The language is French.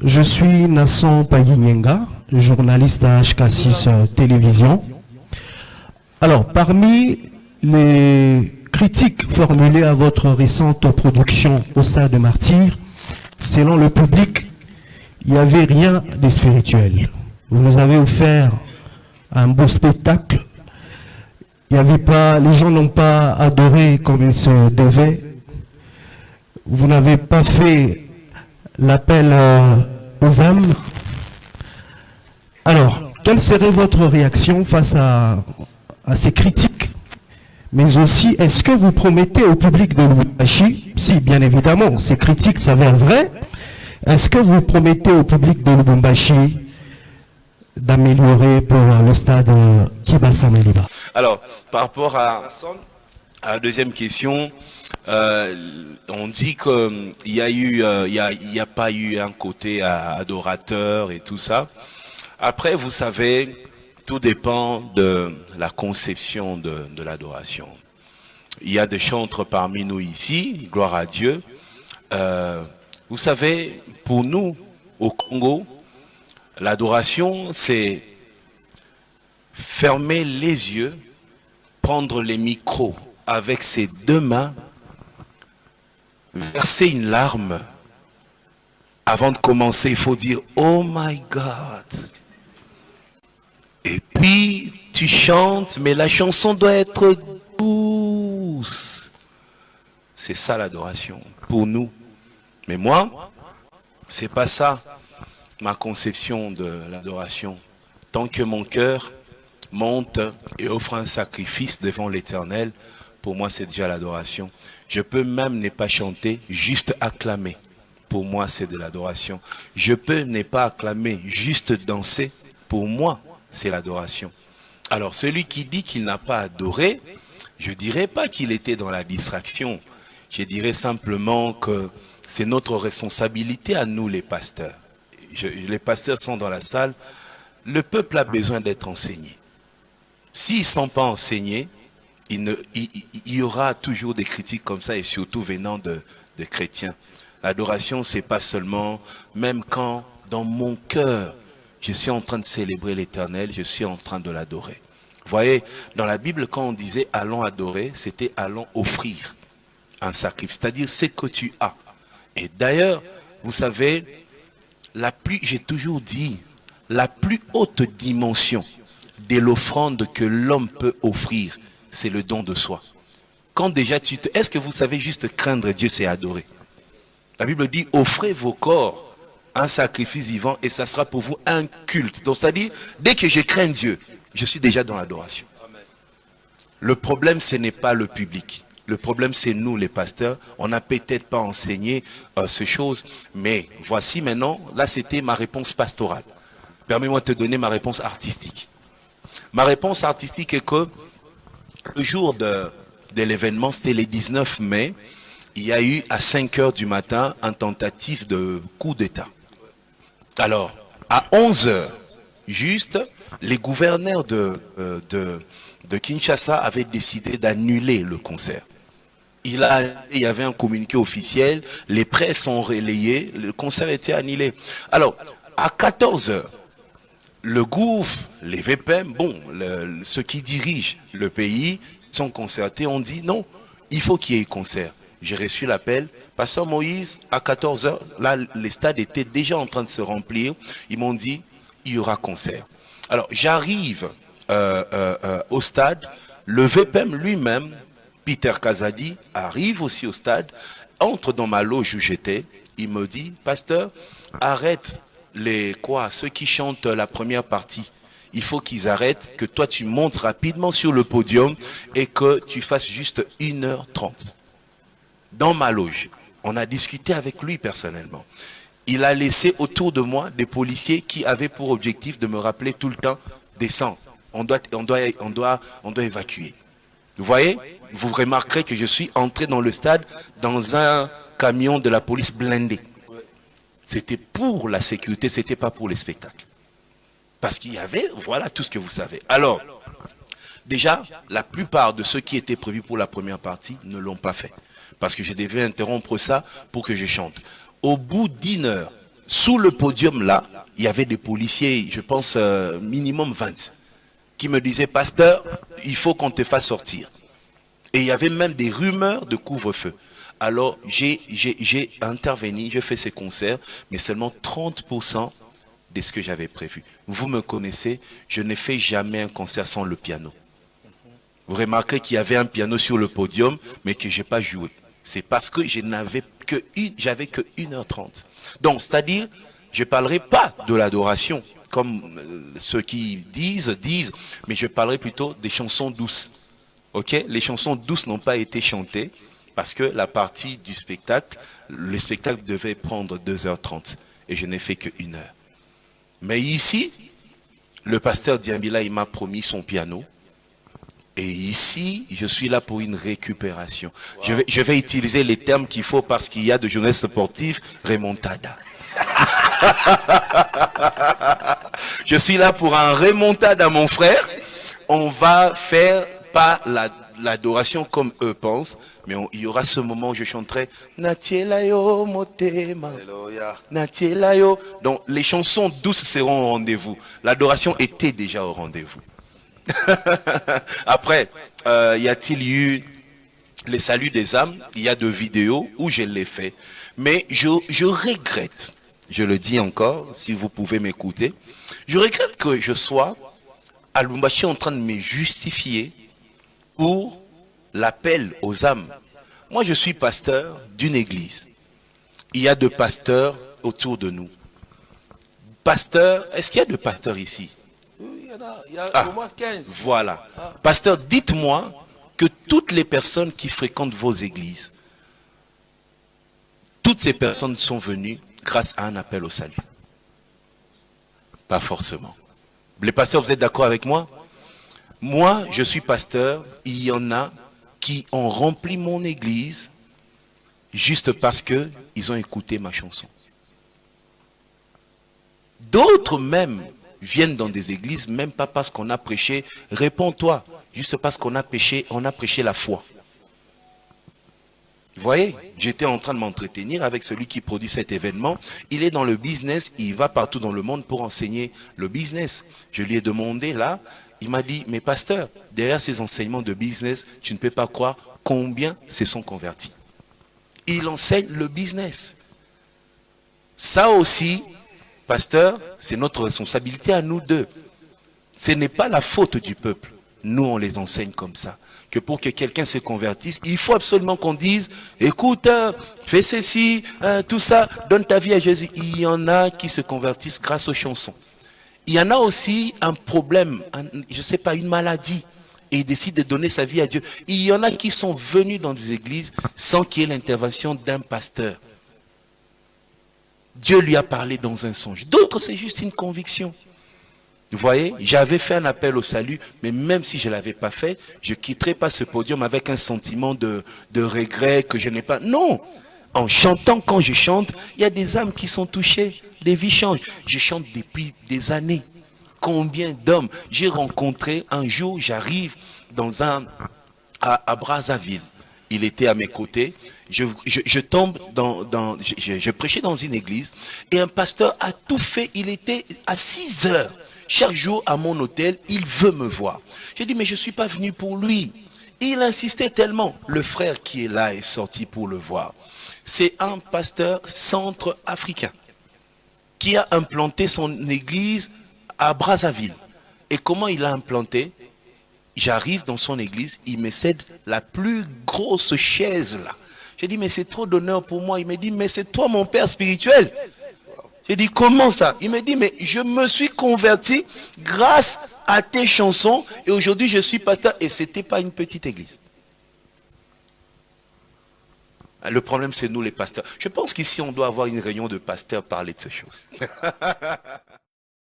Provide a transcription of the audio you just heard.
Je suis Nasson Payinyenga, journaliste à HK6 Télévision. Alors, parmi les critiques formulées à votre récente production au Stade des Martyrs, selon le public, il n'y avait rien de spirituel. Vous nous avez offert un beau spectacle. Il y avait pas, les gens n'ont pas adoré comme il se devait. Vous n'avez pas fait l'appel aux âmes. Alors, quelle serait votre réaction face à ces critiques? Mais aussi, est-ce que vous promettez au public de Lubumbashi, si bien évidemment ces critiques s'avèrent vraies, est-ce que vous promettez au public de Lubumbashi d'améliorer pour le stade Kibasa Meliba? Alors, par rapport à la deuxième question, on dit qu'il y a eu, il n'y a pas eu un côté adorateur et tout ça. Après, vous savez, tout dépend de la conception de l'adoration. Il y a des chantres parmi nous ici, gloire à Dieu. Vous savez, pour nous, au Congo, l'adoration, c'est fermer les yeux, prendre les micros avec ses deux mains, verser une larme. Avant de commencer, il faut dire « Oh my God !» Et puis, tu chantes, mais la chanson doit être douce. C'est ça l'adoration, pour nous. Mais moi, c'est pas ça, ma conception de l'adoration. Tant que mon cœur monte et offre un sacrifice devant l'Éternel, pour moi, c'est déjà l'adoration. Je peux même ne pas chanter, juste acclamer. Pour moi, c'est de l'adoration. Je peux ne pas acclamer, juste danser. Pour moi, c'est l'adoration. Alors, celui qui dit qu'il n'a pas adoré, je ne dirais pas qu'il était dans la distraction. Je dirais simplement que c'est notre responsabilité à nous, les pasteurs. Les pasteurs sont dans la salle. Le peuple a besoin d'être enseigné. S'ils ne sont pas enseignés, il y aura toujours des critiques comme ça, et surtout venant de chrétiens. L'adoration, c'est pas seulement, même quand dans mon cœur, je suis en train de célébrer l'Éternel, je suis en train de l'adorer. Vous voyez, dans la Bible, quand on disait allons adorer, c'était allons offrir un sacrifice, c'est-à-dire ce que tu as. Et d'ailleurs, vous savez, j'ai toujours dit, la plus haute dimension de l'offrande que l'homme peut offrir, c'est le don de soi. Quand déjà est-ce que vous savez juste craindre Dieu, c'est adorer? La Bible dit, offrez vos corps un sacrifice vivant et ça sera pour vous un culte. Donc c'est-à-dire, dès que je crains Dieu, je suis déjà dans l'adoration. Le problème, ce n'est pas le public. Le problème, c'est nous, les pasteurs. On n'a peut-être pas enseigné ces choses, mais voici maintenant, là c'était ma réponse pastorale. Permets-moi de te donner ma réponse artistique. Ma réponse artistique est que le jour de l'événement, c'était le 19 mai, il y a eu à 5 h du matin une tentative de coup d'État. Alors, à 11 h, juste, les gouverneurs de Kinshasa avaient décidé d'annuler le concert. Il y avait un communiqué officiel, les presses ont relayé, le concert était annulé. Alors, à 14 h, le gouffre, les VPM, bon, ceux qui dirigent le pays sont concertés, ont dit non, il faut qu'il y ait concert. J'ai reçu l'appel, Pasteur Moïse, à 14 h, là, les stades étaient déjà en train de se remplir. Ils m'ont dit, il y aura concert. Alors, j'arrive au stade, le VPM lui-même, Peter Kazadi, arrive aussi au stade, entre dans ma loge où j'étais, il me dit, Pasteur, arrête ceux qui chantent la première partie. Il faut qu'ils arrêtent, que toi tu montes rapidement sur le podium et que tu fasses juste 1 h 30. Dans ma loge, on a discuté avec lui personnellement. Il a laissé autour de moi des policiers qui avaient pour objectif de me rappeler tout le temps, descends, on doit évacuer. Vous voyez, vous remarquerez que je suis entré dans le stade dans un camion de la police blindé. C'était pour la sécurité, c'était pas pour les spectacles. Parce qu'il y avait, voilà tout ce que vous savez. Alors, déjà, la plupart de ceux qui étaient prévus pour la première partie ne l'ont pas fait. Parce que je devais interrompre ça pour que je chante. Au bout d'1 heure, sous le podium là, il y avait des policiers, je pense minimum 20, qui me disaient, pasteur, il faut qu'on te fasse sortir. Et il y avait même des rumeurs de couvre-feu. Alors j'ai intervenu, j'ai fait ces concerts, mais seulement 30% de ce que j'avais prévu. Vous me connaissez, je n'ai fait jamais un concert sans le piano. Vous remarquez qu'il y avait un piano sur le podium, mais que je n'ai pas joué. C'est parce que j'avais que 1h30. Donc, c'est-à-dire, je ne parlerai pas de l'adoration, comme ceux qui disent, mais je parlerai plutôt des chansons douces. Ok? Les chansons douces n'ont pas été chantées, parce que la partie du spectacle, le spectacle devait prendre 2h30, et je n'ai fait que 1 heure. Mais ici, le pasteur Diambila, il m'a promis son piano. Et ici, je suis là pour une récupération. Wow. Je vais utiliser les termes qu'il faut parce qu'il y a de jeunesse sportive, remontada. Je suis là pour un remontada, mon frère. On va faire pas l'adoration comme eux pensent, mais il y aura ce moment où je chanterai Natielayo motema. Natielayo. Donc les chansons douces seront au rendez-vous. L'adoration était déjà au rendez-vous. Après, y a-t-il eu les saluts des âmes? Il y a de vidéos où je l'ai fait. Mais je regrette, je le dis encore, si vous pouvez m'écouter, je regrette que je sois à Lubumbashi en train de me justifier pour l'appel aux âmes. Moi, je suis pasteur d'une église. Il y a de pasteurs autour de nous. Pasteur, est-ce qu'il y a de pasteurs ici? Il y a au moins 15. Voilà. Pasteur, dites-moi que toutes les personnes qui fréquentent vos églises, toutes ces personnes sont venues grâce à un appel au salut. Pas forcément. Les pasteurs, vous êtes d'accord avec moi? Moi, je suis pasteur, il y en a qui ont rempli mon église juste parce qu'ils ont écouté ma chanson. D'autres même viennent dans des églises, même pas parce qu'on a prêché, réponds-toi, juste parce qu'on a prêché la foi. Vous voyez, j'étais en train de m'entretenir avec celui qui produit cet événement. Il est dans le business, il va partout dans le monde pour enseigner le business. Je lui ai demandé là, il m'a dit, mais pasteur, derrière ces enseignements de business, tu ne peux pas croire combien se sont convertis. Il enseigne le business. Ça aussi, pasteur, c'est notre responsabilité à nous deux. Ce n'est pas la faute du peuple. Nous, on les enseigne comme ça. Que pour que quelqu'un se convertisse, il faut absolument qu'on dise, écoute, fais ceci, tout ça, donne ta vie à Jésus. Il y en a qui se convertissent grâce aux chansons. Il y en a aussi un problème, je ne sais pas, une maladie, et il décide de donner sa vie à Dieu. Il y en a qui sont venus dans des églises sans qu'il y ait l'intervention d'un pasteur. Dieu lui a parlé dans un songe. D'autres, c'est juste une conviction. Vous voyez, j'avais fait un appel au salut, mais même si je ne l'avais pas fait, je ne quitterai pas ce podium avec un sentiment de regret que je n'ai pas. Non, en chantant, quand je chante, il y a des âmes qui sont touchées, des vies changent. Je chante depuis des années. Combien d'hommes j'ai rencontré un jour, j'arrive à Brazzaville. Il était à mes côtés. Je tombe je prêchais dans une église et un pasteur a tout fait. Il était à 6 heures. Chaque jour à mon hôtel, il veut me voir. J'ai dit, mais je ne suis pas venu pour lui. Il insistait tellement. Le frère qui est là est sorti pour le voir. C'est un pasteur centre-africain qui a implanté son église à Brazzaville. Et comment il a implanté? J'arrive dans son église, il me cède la plus grosse chaise là. J'ai dit, mais c'est trop d'honneur pour moi. Il me dit, mais c'est toi mon père spirituel. J'ai dit, comment ça? Il me dit, mais je me suis converti grâce à tes chansons et aujourd'hui je suis pasteur. Et ce n'était pas une petite église. Le problème, c'est nous les pasteurs. Je pense qu'ici, on doit avoir une réunion de pasteurs parler de ces choses.